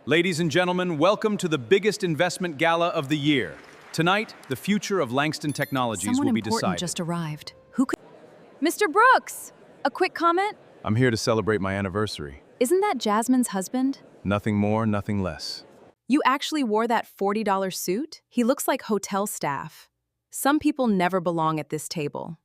Ladies and gentlemen, welcome to the biggest investment gala of the year. Tonight, the future of Langston Technologies Someone will be important decided. just arrived. Who could... Mr. Brooks! A quick comment? I'm here to celebrate my anniversary. Isn't that Jasmine's husband? Nothing more, nothing less. You actually wore that $40 suit? He looks like hotel staff. Some people never belong at this table.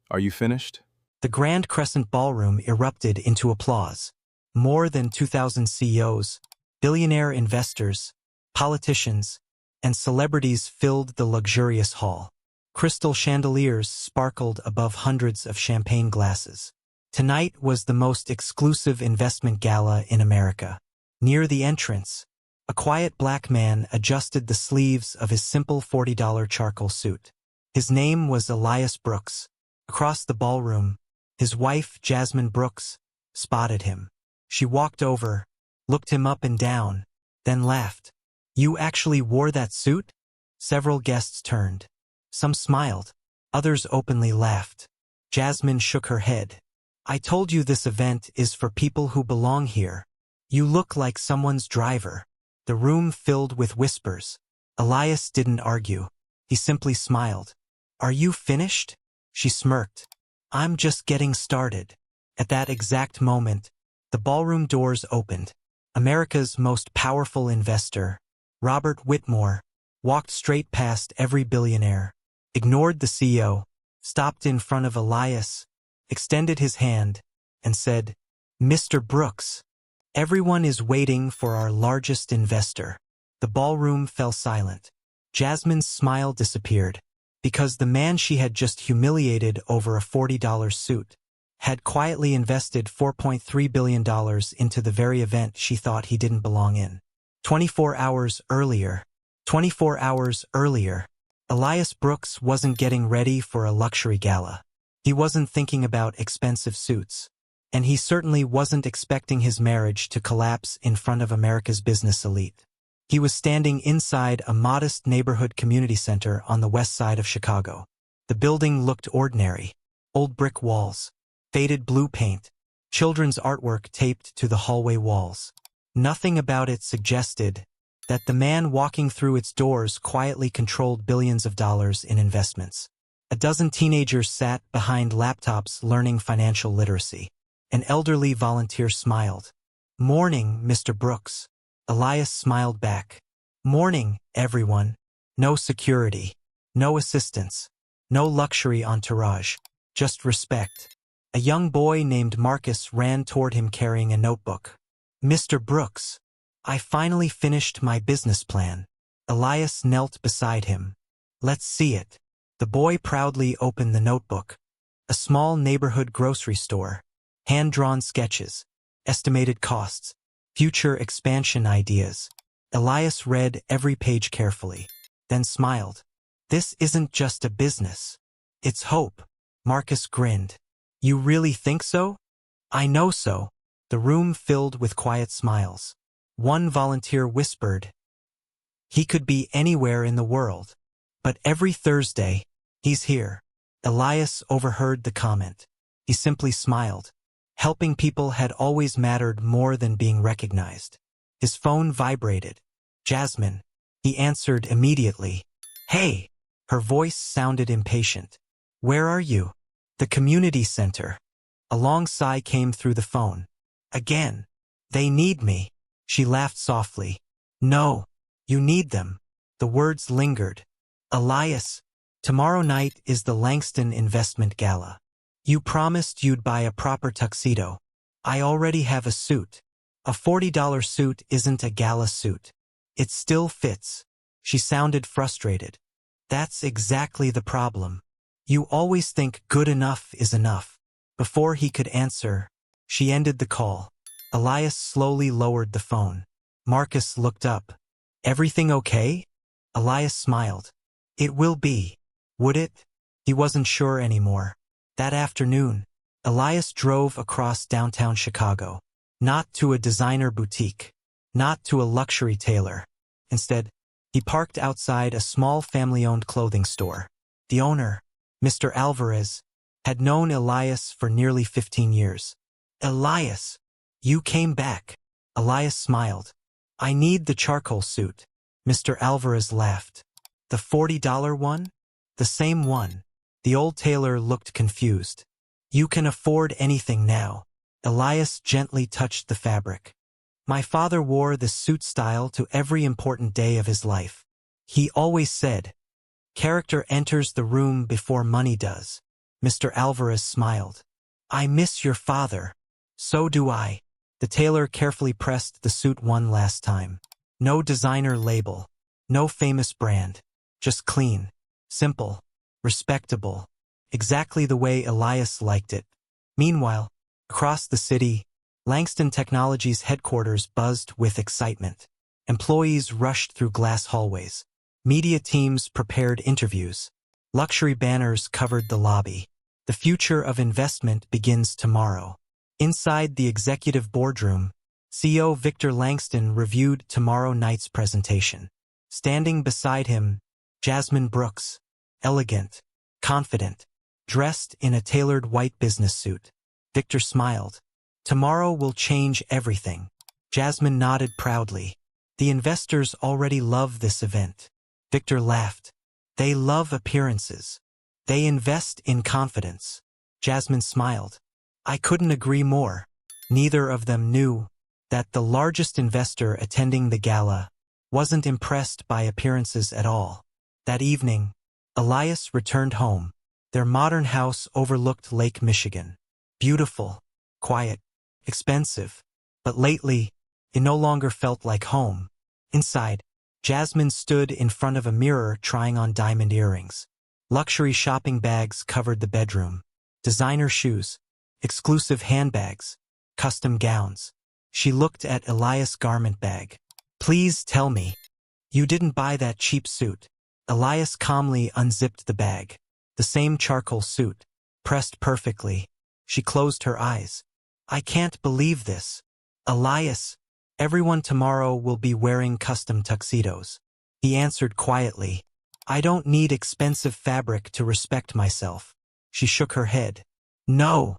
Are you finished? The Grand Crescent Ballroom erupted into applause. More than 2,000 CEOs, billionaire investors, politicians, and celebrities filled the luxurious hall. Crystal chandeliers sparkled above hundreds of champagne glasses. Tonight was the most exclusive investment gala in America. Near the entrance, a quiet black man adjusted the sleeves of his simple $40 charcoal suit. His name was Elias Brooks. Across the ballroom, his wife, Jasmine Brooks, spotted him. She walked over, looked him up and down, then laughed. "You actually wore that suit?" Several guests turned. Some smiled, others openly laughed. Jasmine shook her head. "I told you this event is for people who belong here. You look like someone's driver." The room filled with whispers. Elias didn't argue. He simply smiled. "Are you finished?" She smirked. "I'm just getting started." At that exact moment, the ballroom doors opened. America's most powerful investor, Robert Whitmore, walked straight past every billionaire, ignored the CEO, stopped in front of Elias, extended his hand, and said, "Mr. Brooks, everyone is waiting for our largest investor." The ballroom fell silent. Jasmine's smile disappeared, because the man she had just humiliated over a $40 suit had quietly invested $4.3 billion into the very event she thought he didn't belong in. 24 hours earlier, Elias Brooks wasn't getting ready for a luxury gala. He wasn't thinking about expensive suits. And he certainly wasn't expecting his marriage to collapse in front of America's business elite. He was standing inside a modest neighborhood community center on the west side of Chicago. The building looked ordinary. Old brick walls, faded blue paint, children's artwork taped to the hallway walls. Nothing about it suggested that the man walking through its doors quietly controlled billions of dollars in investments. A dozen teenagers sat behind laptops learning financial literacy. An elderly volunteer smiled. "Morning, Mr. Brooks." Elias smiled back. "Morning, everyone. No security, no assistance, no luxury entourage, just respect." A young boy named Marcus ran toward him carrying a notebook. "Mr. Brooks, I finally finished my business plan." Elias knelt beside him. "Let's see it." The boy proudly opened the notebook. A small neighborhood grocery store. Hand-drawn sketches, estimated costs, future expansion ideas. Elias read every page carefully, then smiled. "This isn't just a business. It's hope." Marcus grinned. "You really think so?" "I know so." The room filled with quiet smiles. One volunteer whispered, "He could be anywhere in the world, but every Thursday, he's here." Elias overheard the comment. He simply smiled. Helping people had always mattered more than being recognized. His phone vibrated. "Jasmine." He answered immediately. "Hey." Her voice sounded impatient. "Where are you?" "The community center." A long sigh came through the phone. "Again. They need me." She laughed softly. "No, you need them." The words lingered. "Elias, tomorrow night is the Langston Investment Gala. You promised you'd buy a proper tuxedo. I already have a suit. A $40 suit isn't a gala suit. It still fits." She sounded frustrated. "That's exactly the problem. You always think good enough is enough." Before he could answer, she ended the call. Elias slowly lowered the phone. Marcus looked up. "Everything okay?" Elias smiled. "It will be. Would it?" He wasn't sure anymore. That afternoon, Elias drove across downtown Chicago. Not to a designer boutique. Not to a luxury tailor. Instead, he parked outside a small family-owned clothing store. The owner, Mr. Alvarez, had known Elias for nearly 15 years. "Elias, you came back." Elias smiled. I need the charcoal suit. Mr. Alvarez laughed. The $40 one? The same one. The old tailor looked confused. You can afford anything now. Elias gently touched the fabric. My father wore this suit style to every important day of his life. He always said, character enters the room before money does. Mr. Alvarez smiled. I miss your father. So do I. The tailor carefully pressed the suit one last time. No designer label. No famous brand. Just clean. Simple. Respectable. Exactly the way Elias liked it. Meanwhile, across the city, Langston Technologies headquarters buzzed with excitement. Employees rushed through glass hallways. Media teams prepared interviews. Luxury banners covered the lobby. The future of investment begins tomorrow. Inside the executive boardroom, CEO Victor Langston reviewed tomorrow night's presentation. Standing beside him, Jasmine Brooks, elegant, confident, dressed in a tailored white business suit. Victor smiled. Tomorrow will change everything. Jasmine nodded proudly. The investors already love this event. Victor laughed. They love appearances. They invest in confidence. Jasmine smiled. I couldn't agree more. Neither of them knew that the largest investor attending the gala wasn't impressed by appearances at all. That evening, Elias returned home. Their modern house overlooked Lake Michigan. Beautiful, quiet, expensive. But lately, it no longer felt like home. Inside, Jasmine stood in front of a mirror trying on diamond earrings. Luxury shopping bags covered the bedroom. Designer shoes, exclusive handbags, custom gowns. She looked at Elias' garment bag. Please tell me, you didn't buy that cheap suit. Elias calmly unzipped the bag. The same charcoal suit, pressed perfectly. She closed her eyes. I can't believe this. Elias, everyone tomorrow will be wearing custom tuxedos. He answered quietly. I don't need expensive fabric to respect myself. She shook her head. No,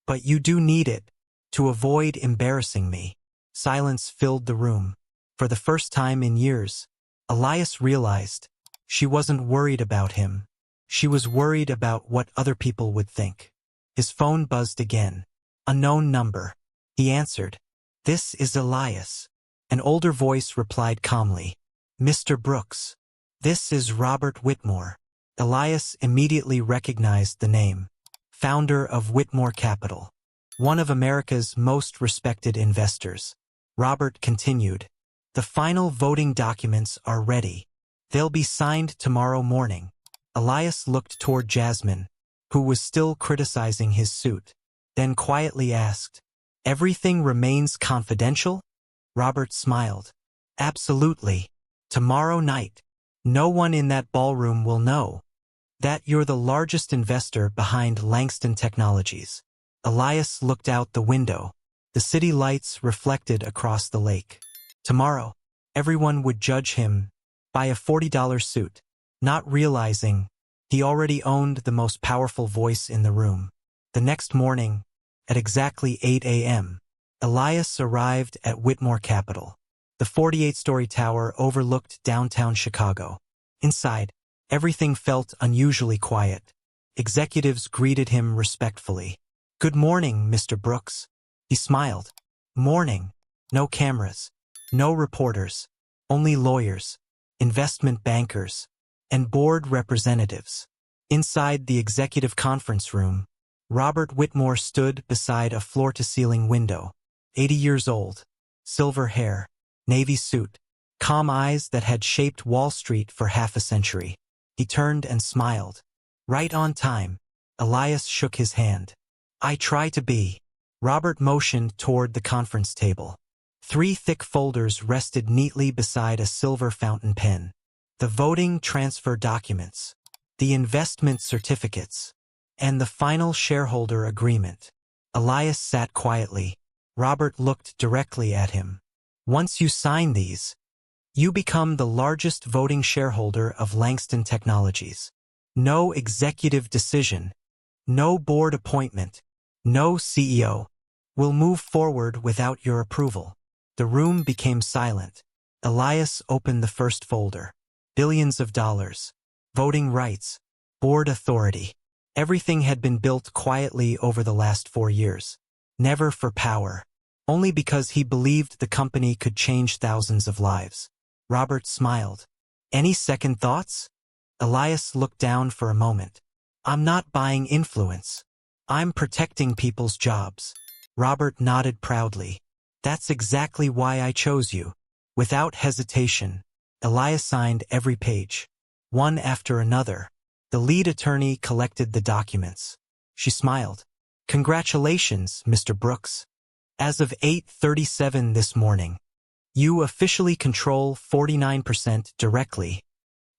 but you do need it, to avoid embarrassing me. Silence filled the room. For the first time in years, Elias realized she wasn't worried about him. She was worried about what other people would think. His phone buzzed again. Unknown number. He answered. This is Elias. An older voice replied calmly. Mr. Brooks. This is Robert Whitmore. Elias immediately recognized the name. Founder of Whitmore Capital. One of America's most respected investors. Robert continued. The final voting documents are ready. They'll be signed tomorrow morning. Elias looked toward Jasmine, who was still criticizing his suit, then quietly asked, Everything remains confidential? Robert smiled. Absolutely. Tomorrow night. No one in that ballroom will know that you're the largest investor behind Langston Technologies. Elias looked out the window. The city lights reflected across the lake. Tomorrow, everyone would judge him by a $40 suit, not realizing he already owned the most powerful voice in the room. The next morning, at exactly 8 a.m., Elias arrived at Whitmore Capital. The 48-story tower overlooked downtown Chicago. Inside, everything felt unusually quiet. Executives greeted him respectfully. Good morning, Mr. Brooks. He smiled. Morning. No cameras. No reporters. Only lawyers, investment bankers, and board representatives. Inside the executive conference room, Robert Whitmore stood beside a floor-to-ceiling window. 80 years old. Silver hair. Navy suit. Calm eyes that had shaped Wall Street for half a century. He turned and smiled. Right on time. Elias shook his hand. I try to be. Robert motioned toward the conference table. 3 thick folders rested neatly beside a silver fountain pen. The voting transfer documents, the investment certificates, and the final shareholder agreement. Elias sat quietly. Robert looked directly at him. Once you sign these, you become the largest voting shareholder of Langston Technologies. No executive decision, no board appointment, no CEO will move forward without your approval. The room became silent. Elias opened the first folder. Billions of dollars. Voting rights. Board authority. Everything had been built quietly over the last 4 years. Never for power. Only because he believed the company could change thousands of lives. Robert smiled. Any second thoughts? Elias looked down for a moment. I'm not buying influence. I'm protecting people's jobs. Robert nodded proudly. That's exactly why I chose you. Without hesitation, Elias signed every page. One after another. The lead attorney collected the documents. She smiled. Congratulations, Mr. Brooks. As of 8:37 this morning, you officially control 49% directly.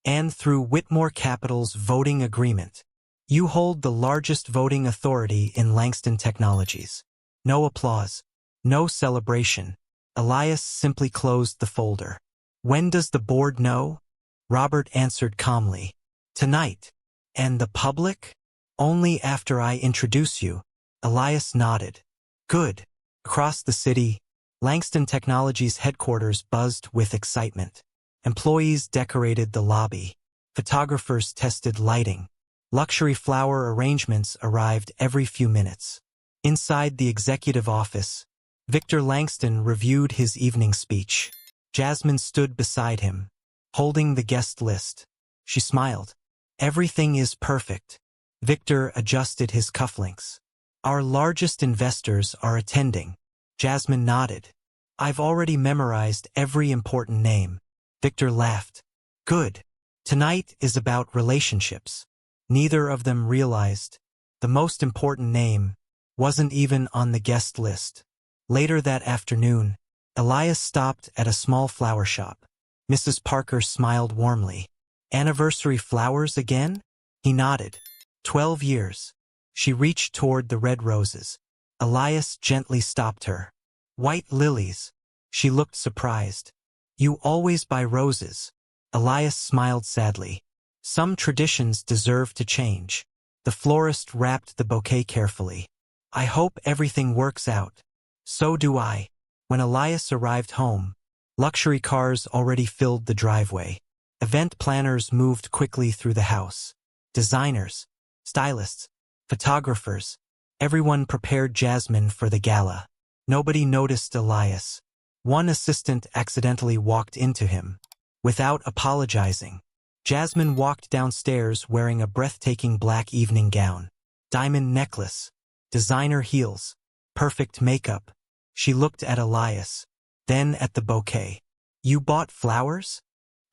And through Whitmore Capital's voting agreement, you hold the largest voting authority in Langston Technologies. No applause. No celebration. Elias simply closed the folder. When does the board know? Robert answered calmly. Tonight. And the public? Only after I introduce you. Elias nodded. Good. Across the city, Langston Technologies headquarters buzzed with excitement. Employees decorated the lobby. Photographers tested lighting. Luxury flower arrangements arrived every few minutes. Inside the executive office, Victor Langston reviewed his evening speech. Jasmine stood beside him, holding the guest list. She smiled. Everything is perfect. Victor adjusted his cufflinks. Our largest investors are attending. Jasmine nodded. I've already memorized every important name. Victor laughed. Good. Tonight is about relationships. Neither of them realized the most important name wasn't even on the guest list. Later that afternoon, Elias stopped at a small flower shop. Mrs. Parker smiled warmly. Anniversary flowers again? He nodded. 12 years. She reached toward the red roses. Elias gently stopped her. White lilies. She looked surprised. You always buy roses. Elias smiled sadly. Some traditions deserve to change. The florist wrapped the bouquet carefully. I hope everything works out. So do I. When Elias arrived home, luxury cars already filled the driveway. Event planners moved quickly through the house. Designers, stylists, photographers, everyone prepared Jasmine for the gala. Nobody noticed Elias. One assistant accidentally walked into him. Without apologizing, Jasmine walked downstairs wearing a breathtaking black evening gown. Diamond necklace, designer heels, perfect makeup. She looked at Elias, then at the bouquet. You bought flowers?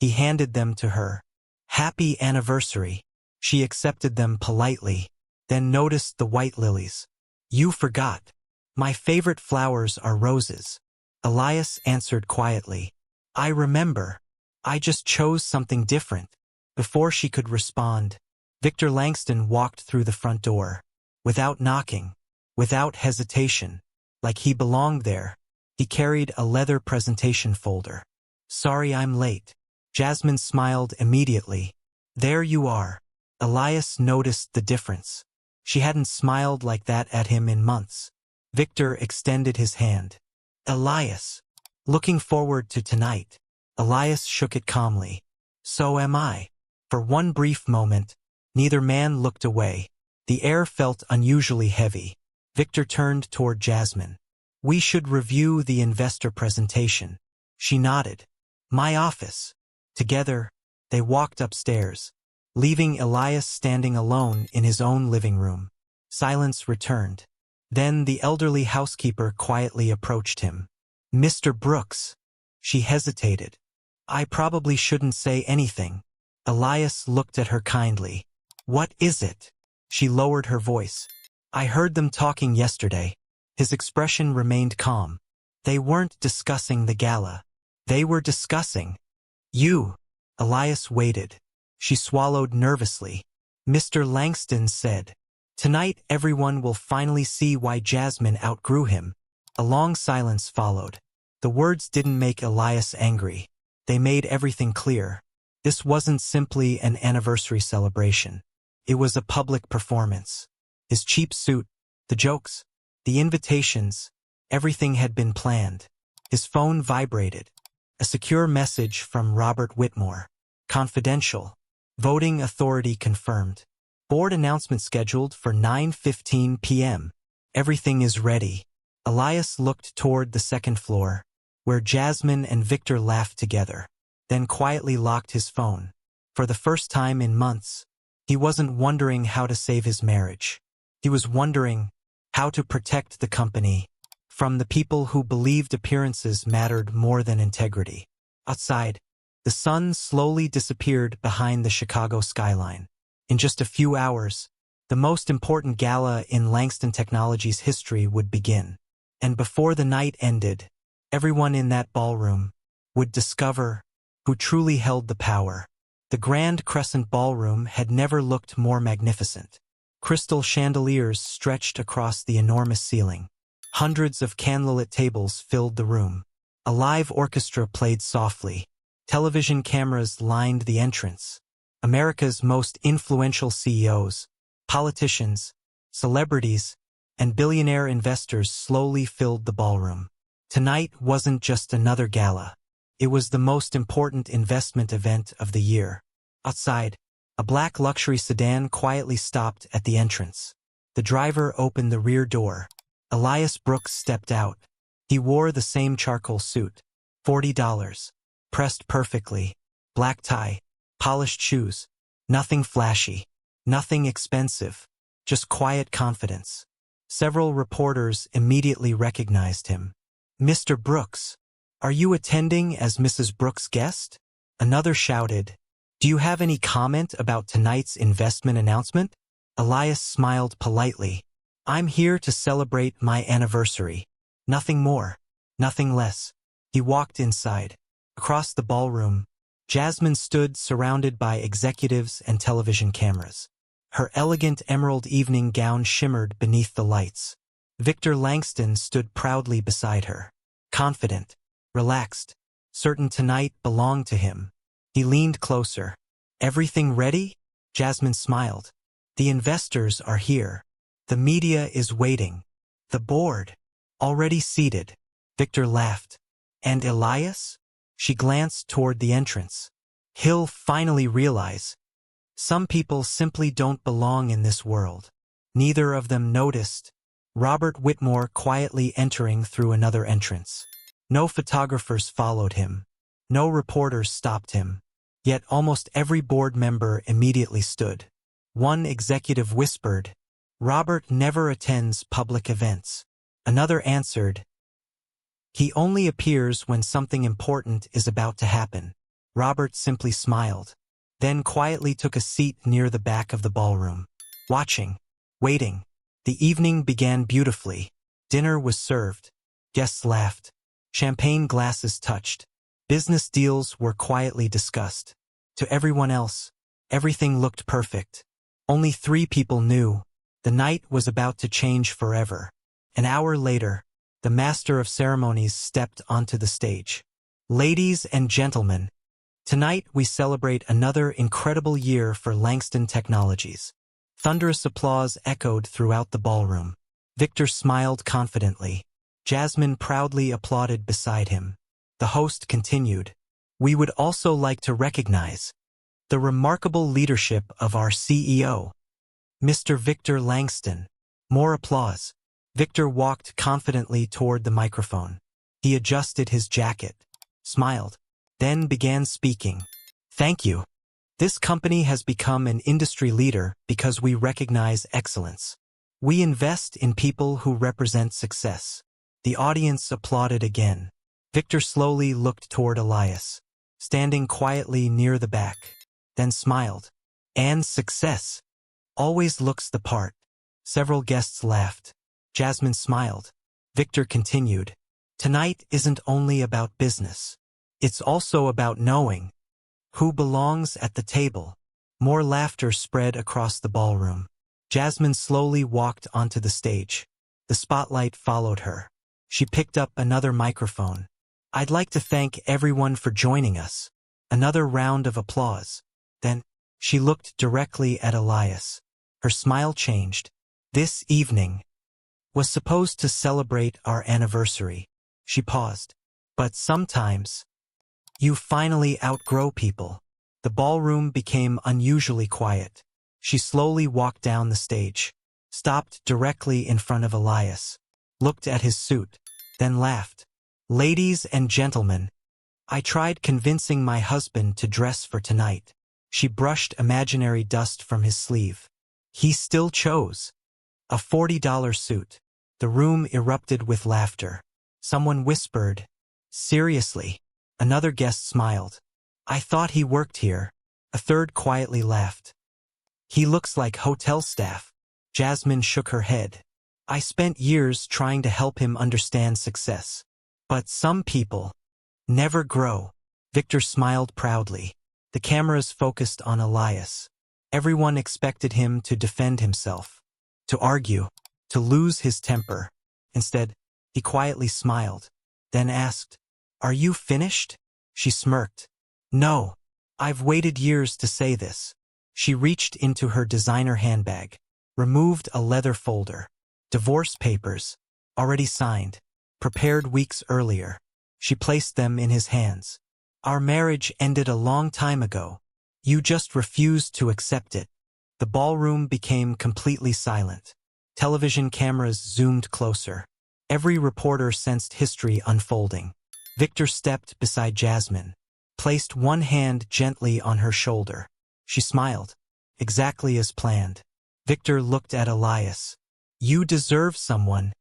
He handed them to her. Happy anniversary. She accepted them politely, then noticed the white lilies. You forgot. My favorite flowers are roses. Elias answered quietly. I remember. I just chose something different. Before she could respond, Victor Langston walked through the front door. Without knocking, without hesitation, like he belonged there, he carried a leather presentation folder. Sorry I'm late. Jasmine smiled immediately. There you are. Elias noticed the difference. She hadn't smiled like that at him in months. Victor extended his hand. Elias. Looking forward to tonight. Elias shook it calmly. So am I. For one brief moment, neither man looked away. The air felt unusually heavy. Victor turned toward Jasmine. We should review the investor presentation. She nodded. My office. Together, they walked upstairs, leaving Elias standing alone in his own living room. Silence returned. Then the elderly housekeeper quietly approached him. Mr. Brooks. She hesitated. I probably shouldn't say anything. Elias looked at her kindly. What is it? She lowered her voice. I heard them talking yesterday. His expression remained calm. They weren't discussing the gala. They were discussing you. Elias waited. She swallowed nervously. Mr. Langston said, tonight everyone will finally see why Jasmine outgrew him. A long silence followed. The words didn't make Elias angry. They made everything clear. This wasn't simply an anniversary celebration. It was a public performance. His cheap suit, the jokes, the invitations, everything had been planned. His phone vibrated. A secure message from Robert Whitmore. Confidential. Voting authority confirmed. Board announcement scheduled for 9:15 p.m. Everything is ready. Elias looked toward the second floor, where Jasmine and Victor laughed together, then quietly locked his phone. For the first time in months, he wasn't wondering how to save his marriage. He was wondering how to protect the company from the people who believed appearances mattered more than integrity. Outside, the sun slowly disappeared behind the Chicago skyline. In just a few hours, the most important gala in Langston Technologies' history would begin. And before the night ended, everyone in that ballroom would discover who truly held the power. The Grand Crescent Ballroom had never looked more magnificent. Crystal chandeliers stretched across the enormous ceiling. Hundreds of candlelit tables filled the room. A live orchestra played softly. Television cameras lined the entrance. America's most influential CEOs, politicians, celebrities, and billionaire investors slowly filled the ballroom. Tonight wasn't just another gala. It was the most important investment event of the year. Outside, a black luxury sedan quietly stopped at the entrance. The driver opened the rear door. Elias Brooks stepped out. He wore the same charcoal suit. $40. Pressed perfectly. Black tie. Polished shoes. Nothing flashy. Nothing expensive. Just quiet confidence. Several reporters immediately recognized him. "Mr. Brooks, are you attending as Mrs. Brooks' guest?" Another shouted, "Do you have any comment about tonight's investment announcement?" Elias smiled politely. "I'm here to celebrate my anniversary. Nothing more, nothing less." He walked inside. Across the ballroom, Jasmine stood surrounded by executives and television cameras. Her elegant emerald evening gown shimmered beneath the lights. Victor Langston stood proudly beside her. Confident, relaxed, certain tonight belonged to him. He leaned closer. "Everything ready?" Jasmine smiled. "The investors are here. The media is waiting. The board, already seated." Victor laughed. "And Elias?" She glanced toward the entrance. "He'll finally realize. Some people simply don't belong in this world." Neither of them noticed Robert Whitmore quietly entering through another entrance. No photographers followed him. No reporters stopped him. Yet almost every board member immediately stood. One executive whispered, "Robert never attends public events." Another answered, "He only appears when something important is about to happen." Robert simply smiled, then quietly took a seat near the back of the ballroom. Watching, waiting. The evening began beautifully. Dinner was served. Guests laughed. Champagne glasses touched. Business deals were quietly discussed. To everyone else, everything looked perfect. Only 3 people knew the night was about to change forever. An hour later, the master of ceremonies stepped onto the stage. "Ladies and gentlemen, tonight we celebrate another incredible year for Langston Technologies." Thunderous applause echoed throughout the ballroom. Victor smiled confidently. Jasmine proudly applauded beside him. The host continued, "We would also like to recognize the remarkable leadership of our CEO, Mr. Victor Langston." More applause. Victor walked confidently toward the microphone. He adjusted his jacket, smiled, then began speaking. "Thank you. This company has become an industry leader because we recognize excellence. We invest in people who represent success." The audience applauded again. Victor slowly looked toward Elias, standing quietly near the back, then smiled. "And success always looks the part." Several guests laughed. Jasmine smiled. Victor continued, "Tonight isn't only about business. It's also about knowing who belongs at the table." More laughter spread across the ballroom. Jasmine slowly walked onto the stage. The spotlight followed her. She picked up another microphone. "I'd like to thank everyone for joining us." Another round of applause. Then, she looked directly at Elias. Her smile changed. "This evening was supposed to celebrate our anniversary." She paused. But sometimes, you finally outgrow people. The ballroom became unusually quiet. She slowly walked down the stage, stopped directly in front of Elias, looked at his suit, then laughed. "Ladies and gentlemen, I tried convincing my husband to dress for tonight." She brushed imaginary dust from his sleeve. He still chose a $40 suit. The room erupted with laughter. Someone whispered, "Seriously?" Another guest smiled. "I thought he worked here." A third quietly laughed. "He looks like hotel staff." Jasmine shook her head. "I spent years trying to help him understand success. But some people never grow." Victor smiled proudly. The cameras focused on Elias. Everyone expected him to defend himself, to argue, to lose his temper. Instead, he quietly smiled, then asked, "Are you finished?" She smirked. "No. I've waited years to say this." She reached into her designer handbag, removed a leather folder. Divorce papers, already signed, prepared weeks earlier. She placed them in his hands. "Our marriage ended a long time ago. You just refused to accept it." The ballroom became completely silent. Television cameras zoomed closer. Every reporter sensed history unfolding. Victor stepped beside Jasmine, placed one hand gently on her shoulder. She smiled, exactly as planned. Victor looked at Elias. "You deserve someone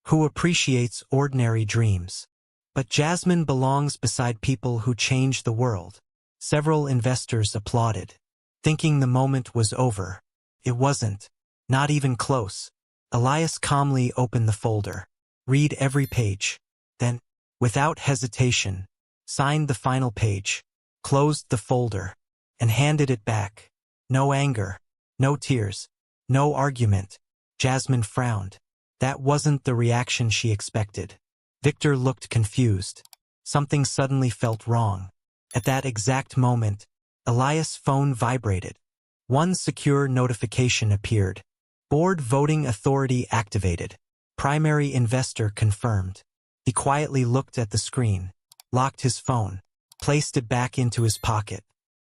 who appreciates ordinary dreams." But Jasmine belongs beside people who change the world. Several investors applauded, thinking the moment was over. It wasn't, not even close. Elias calmly opened the folder, read every page, then, without hesitation, signed the final page, closed the folder, and handed it back. No anger, no tears, no argument. Jasmine frowned. That wasn't the reaction she expected. Victor looked confused. Something suddenly felt wrong. At that exact moment, Elias' phone vibrated. One secure notification appeared. Board voting authority activated. Primary investor confirmed. He quietly looked at the screen, locked his phone, placed it back into his pocket.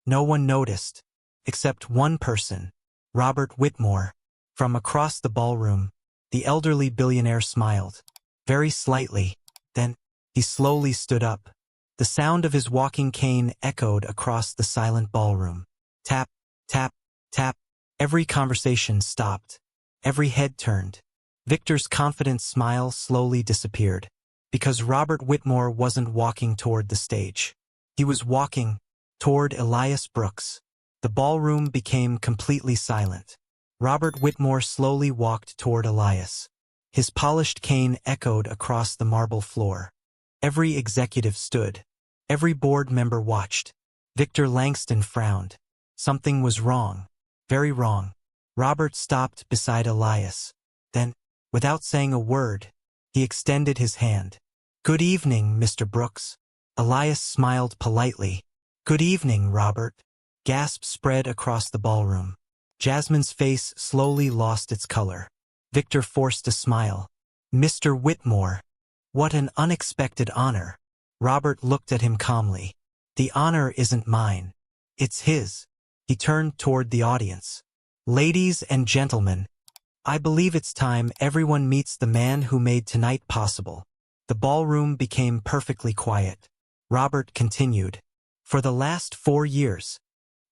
No one noticed, except one person, Robert Whitmore. From across the ballroom, the elderly billionaire smiled, very slightly. Then, he slowly stood up. The sound of his walking cane echoed across the silent ballroom. Tap, tap, tap. Every conversation stopped. Every head turned. Victor's confident smile slowly disappeared, because Robert Whitmore wasn't walking toward the stage. He was walking toward Elias Brooks. The ballroom became completely silent. Robert Whitmore slowly walked toward Elias. His polished cane echoed across the marble floor. Every executive stood. Every board member watched. Victor Langston frowned. Something was wrong. Very wrong. Robert stopped beside Elias. Then, without saying a word, he extended his hand. "Good evening, Mr. Brooks." Elias smiled politely. "Good evening, Robert." Gasps spread across the ballroom. Jasmine's face slowly lost its color. Victor forced a smile. "Mr. Whitmore, what an unexpected honor." Robert looked at him calmly. "The honor isn't mine. It's his." He turned toward the audience. "Ladies and gentlemen, I believe it's time everyone meets the man who made tonight possible." The ballroom became perfectly quiet. Robert continued. "For the last 4 years,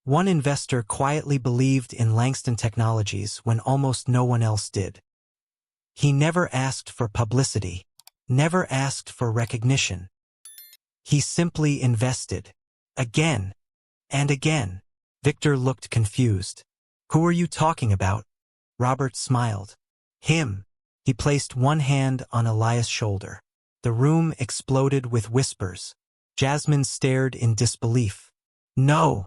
one investor quietly believed in Langston Technologies when almost no one else did. He never asked for publicity, never asked for recognition. He simply invested. Again and again." Victor looked confused. "Who are you talking about?" Robert smiled. "Him." He placed one hand on Elias' shoulder. The room exploded with whispers. Jasmine stared in disbelief. "No,"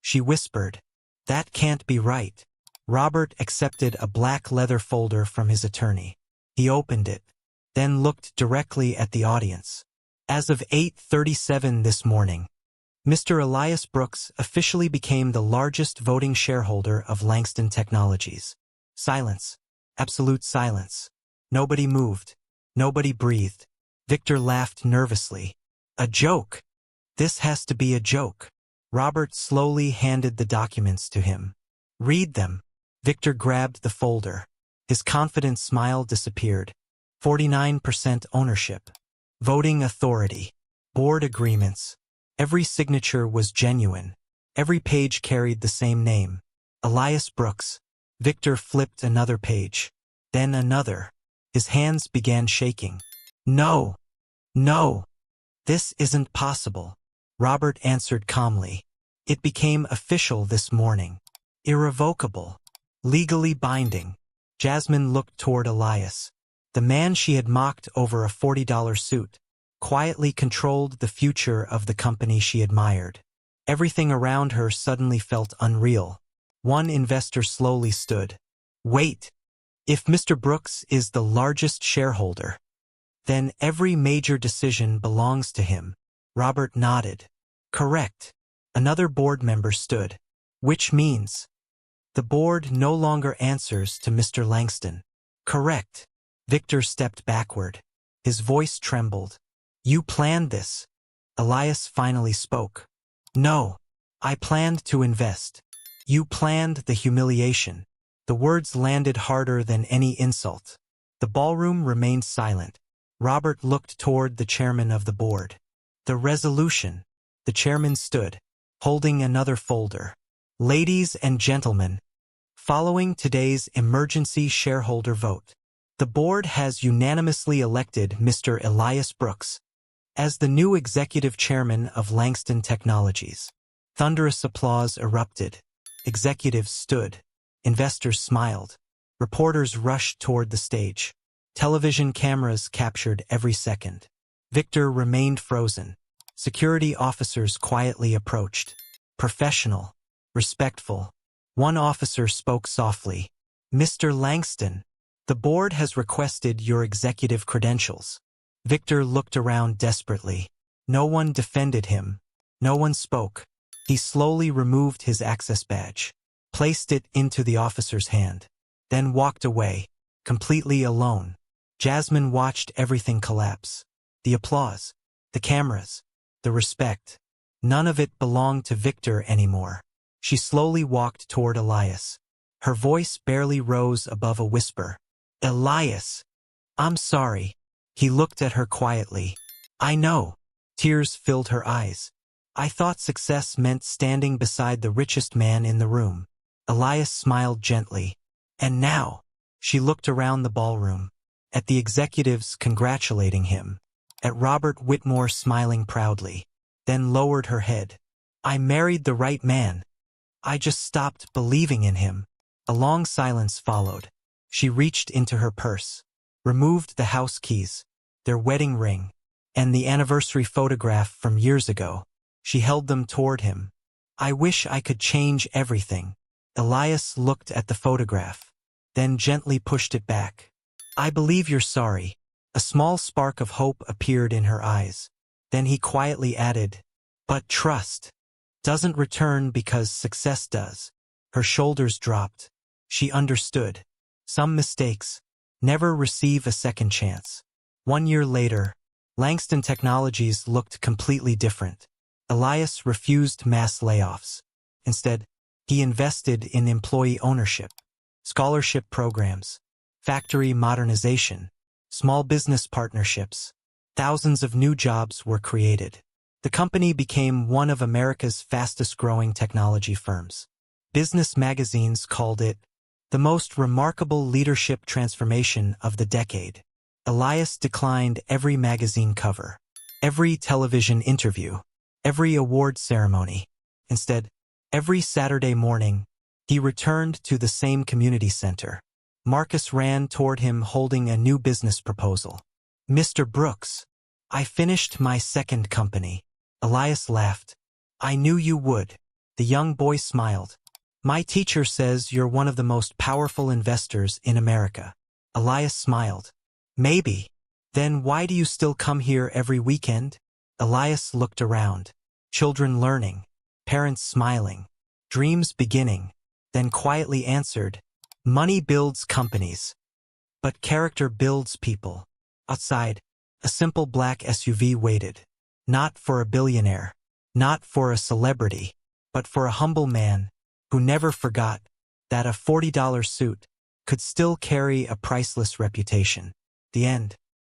she whispered. "That can't be right." Robert accepted a black leather folder from his attorney. He opened it, then looked directly at the audience. As of 8:37 this morning, Mr. Elias Brooks officially became the largest voting shareholder of Langston Technologies. Silence. Absolute silence. Nobody moved. Nobody breathed. Victor laughed nervously. A joke. This has to be a joke. Robert slowly handed the documents to him. Read them. Victor grabbed the folder. His confident smile disappeared. 49% ownership. Voting authority. Board agreements. Every signature was genuine. Every page carried the same name. Elias Brooks. Victor flipped another page. Then another. His hands began shaking. No. No. This isn't possible. Robert answered calmly. It became official this morning. Irrevocable. Legally binding. Jasmine looked toward Elias. The man she had mocked over a $40 suit quietly controlled the future of the company she admired. Everything around her suddenly felt unreal. One investor slowly stood. Wait. If Mr. Brooks is the largest shareholder, then every major decision belongs to him. Robert nodded. Correct. Another board member stood. Which means the board no longer answers to Mr. Langston. Correct. Victor stepped backward. His voice trembled. You planned this. Elias finally spoke. No. I planned to invest. You planned the humiliation. The words landed harder than any insult. The ballroom remained silent. Robert looked toward the chairman of the board. The resolution. The chairman stood, holding another folder. Ladies and gentlemen, following today's emergency shareholder vote, the board has unanimously elected Mr. Elias Brooks as the new executive chairman of Langston Technologies. Thunderous applause erupted. Executives stood. Investors smiled. Reporters rushed toward the stage. Television cameras captured every second. Victor remained frozen. Security officers quietly approached. Professional. Respectful. One officer spoke softly. Mr. Langston, the board has requested your executive credentials. Victor looked around desperately. No one defended him. No one spoke. He slowly removed his access badge, placed it into the officer's hand, then walked away, completely alone. Jasmine watched everything collapse. The applause, the cameras, the respect. None of it belonged to Victor anymore. She slowly walked toward Elias. Her voice barely rose above a whisper. Elias, I'm sorry. He looked at her quietly. I know. Tears filled her eyes. I thought success meant standing beside the richest man in the room. Elias smiled gently. And now, she looked around the ballroom, at the executives congratulating him, at Robert Whitmore smiling proudly, then lowered her head. I married the right man. I just stopped believing in him. A long silence followed. She reached into her purse, removed the house keys, their wedding ring, and the anniversary photograph from years ago. She held them toward him. I wish I could change everything. Elias looked at the photograph, then gently pushed it back. I believe you're sorry. A small spark of hope appeared in her eyes. Then he quietly added, but trust doesn't return because success does. Her shoulders dropped. She understood. Some mistakes never receive a second chance. 1 year later, Langston Technologies looked completely different. Elias refused mass layoffs. Instead, he invested in employee ownership, scholarship programs, factory modernization, small business partnerships. Thousands of new jobs were created. The company became one of America's fastest-growing technology firms. Business magazines called it the most remarkable leadership transformation of the decade. Elias declined every magazine cover, every television interview, every award ceremony. Instead, every Saturday morning, he returned to the same community center. Marcus ran toward him holding a new business proposal. Mr. Brooks, I finished my second company. Elias laughed. I knew you would. The young boy smiled. My teacher says you're one of the most powerful investors in America. Elias smiled. Maybe. Then why do you still come here every weekend? Elias looked around. Children learning, parents smiling, dreams beginning, then quietly answered, money builds companies, but character builds people. Outside, a simple black SUV waited. Not for a billionaire, not for a celebrity, but for a humble man who never forgot that a $40 suit could still carry a priceless reputation. The end.